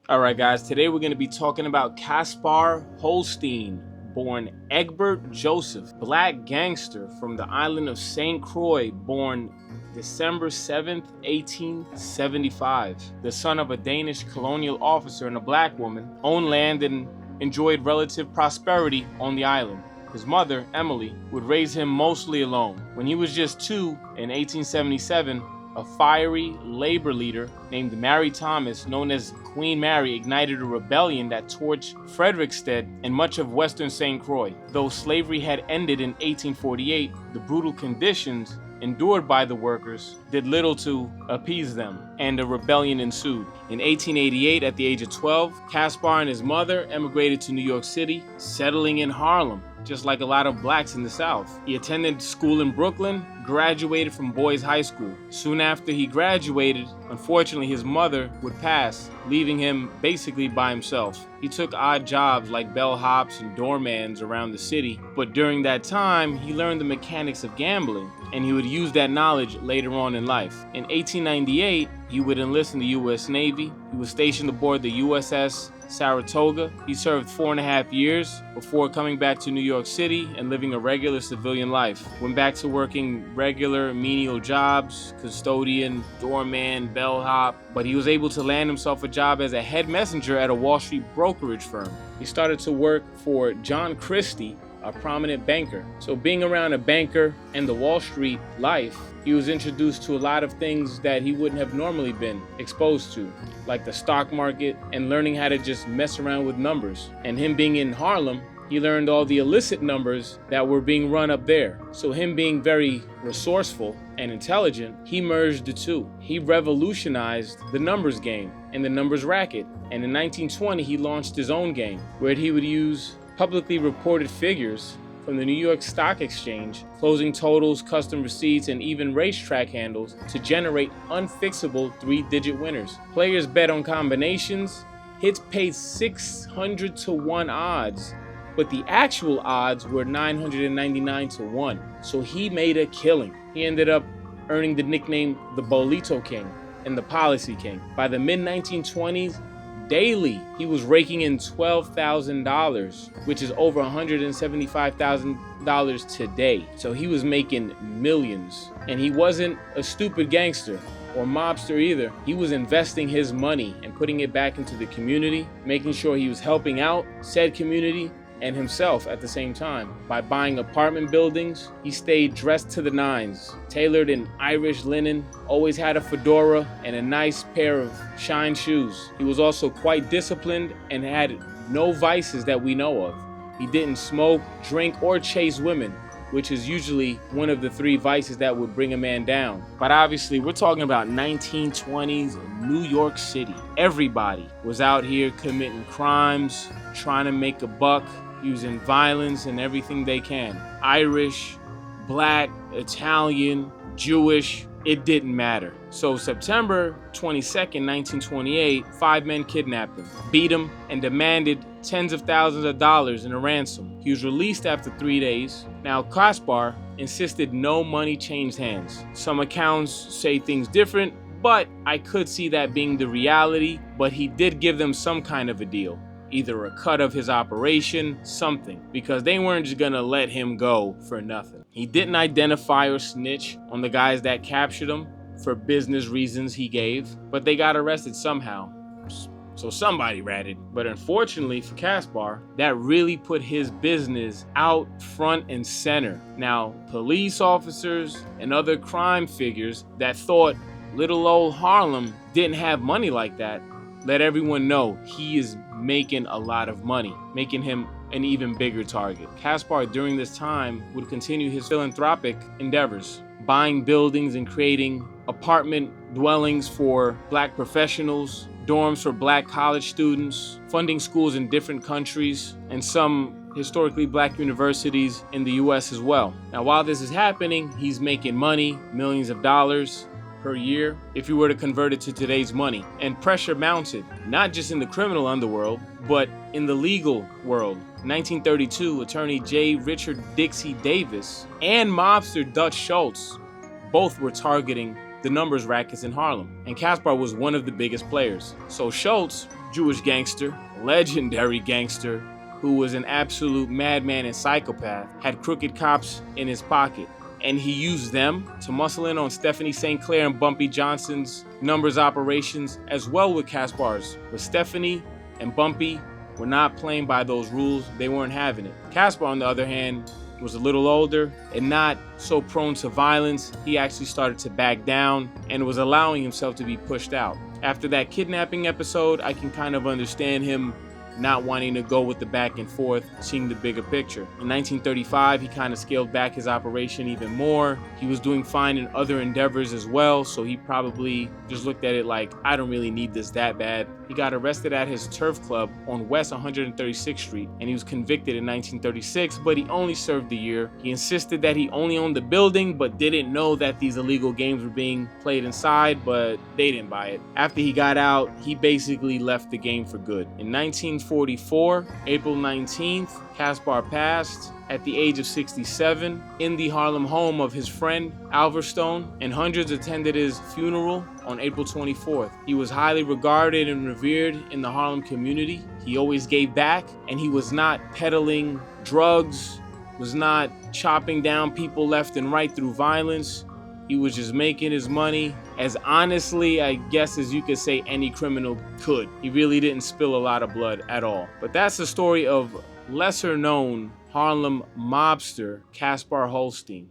Alright guys, today we're going to be talking about Caspar Holstein, born Egbert Joseph, black gangster from the island of St. Croix, born December 7th, 1875. The son of a Danish colonial officer and a black woman, owned land and enjoyed relative prosperity on the island. His mother, Emily, would raise him mostly alone. When he was just 2 in 1877, a fiery labor leader named Mary Thomas, known as Queen Mary, ignited a rebellion that torched Frederiksted and much of western St. Croix. Though slavery had ended in 1848, the brutal conditions endured by the workers did little to appease them, and a rebellion ensued. In 1888, at the age of 12, Caspar and his mother emigrated to New York City, settling in Harlem, just like a lot of blacks in the South. He attended school in Brooklyn, graduated from Boys High School. Soon after he graduated, unfortunately his mother would pass, leaving him basically by himself. He took odd jobs like bellhops and doormans around the city, but during that time he learned the mechanics of gambling, and he would use that knowledge later on in life. In 1898, he would enlist in the U.S. Navy. He was stationed aboard the USS Saratoga. He served 4.5 years before coming back to New York City and living a regular civilian life. Went back to working regular menial jobs, custodian, doorman, bellhop, but he was able to land himself a job as a head messenger at a Wall Street brokerage firm. He started to work for John Christie, a prominent banker. So being around a banker and the Wall Street life, he was introduced to a lot of things that he wouldn't have normally been exposed to, like the stock market and learning how to just mess around with numbers. And him being in Harlem, he learned all the illicit numbers that were being run up there. So him being very resourceful and intelligent, he merged the two. He revolutionized the numbers game and the numbers racket. And in 1920, he launched his own game where he would use publicly reported figures from the New York Stock Exchange, closing totals, custom receipts, and even racetrack handles to generate unfixable 3-digit winners. Players bet on combinations. Hits paid 600 to 1 odds, but the actual odds were 999 to 1. So he made a killing. He ended up earning the nickname the Bolito King and the Policy King. By the mid-1920s, daily, he was raking in $12,000, which is over $175,000 today. So he was making millions. And he wasn't a stupid gangster or mobster either. He was investing his money and putting it back into the community, making sure he was helping out said community and himself at the same time. By buying apartment buildings, he stayed dressed to the nines, tailored in Irish linen, always had a fedora and a nice pair of shine shoes. He was also quite disciplined and had no vices that we know of. He didn't smoke, drink, or chase women, which is usually one of the 3 vices that would bring a man down. But obviously, we're talking about 1920s New York City. Everybody was out here committing crimes, trying to make a buck, using violence and everything they can. Irish, black, Italian, Jewish, it didn't matter. So September 22nd, 1928, 5 men kidnapped him, beat him, and demanded tens of thousands of dollars in a ransom. He was released after 3 days. Now, Caspar insisted no money changed hands. Some accounts say things different, but I could see that being the reality, but he did give them some kind of a deal. Either a cut of his operation, something, because they weren't just gonna let him go for nothing. He didn't identify or snitch on the guys that captured him for business reasons he gave, but they got arrested somehow. So somebody ratted. But unfortunately for Caspar, that really put his business out front and center. Now, police officers and other crime figures that thought little old Harlem didn't have money like that, let everyone know he is making a lot of money, making him an even bigger target. Caspar during this time would continue his philanthropic endeavors, buying buildings and creating apartment dwellings for black professionals, dorms for black college students, funding schools in different countries, and some historically black universities in the US as well. Now, while this is happening, he's making money, millions of dollars per year, if you were to convert it to today's money. And pressure mounted, not just in the criminal underworld, but in the legal world. 1932, attorney J. Richard Dixie Davis and mobster Dutch Schultz both were targeting the numbers rackets in Harlem, and Caspar was one of the biggest players. So Schultz Jewish gangster, legendary gangster, who was an absolute madman and psychopath, had crooked cops in his pocket. And he used them to muscle in on Stephanie St. Clair and Bumpy Johnson's numbers operations, as well with Caspar's. But Stephanie and Bumpy were not playing by those rules. They weren't having it. Caspar, on the other hand, was a little older and not so prone to violence. He actually started to back down and was allowing himself to be pushed out. After that kidnapping episode, I can kind of understand him not wanting to go with the back and forth, seeing the bigger picture. In 1935, he kind of scaled back his operation even more. He was doing fine in other endeavors as well, so he probably just looked at it like, I don't really need this that bad. He got arrested at his turf club on West 136th Street, and he was convicted in 1936, but he only served a year. He insisted that he only owned the building, but didn't know that these illegal games were being played inside, but they didn't buy it. After he got out, he basically left the game for good. In 1944, April 19th, Caspar passed at the age of 67 in the Harlem home of his friend Alverstone, and hundreds attended his funeral on April 24th. He was highly regarded and revered in the Harlem community. He always gave back, and he was not peddling drugs, was not chopping down people left and right through violence. He was just making his money as honestly, I guess, as you could say any criminal could. He really didn't spill a lot of blood at all. But that's the story of lesser known Harlem mobster Caspar Holstein.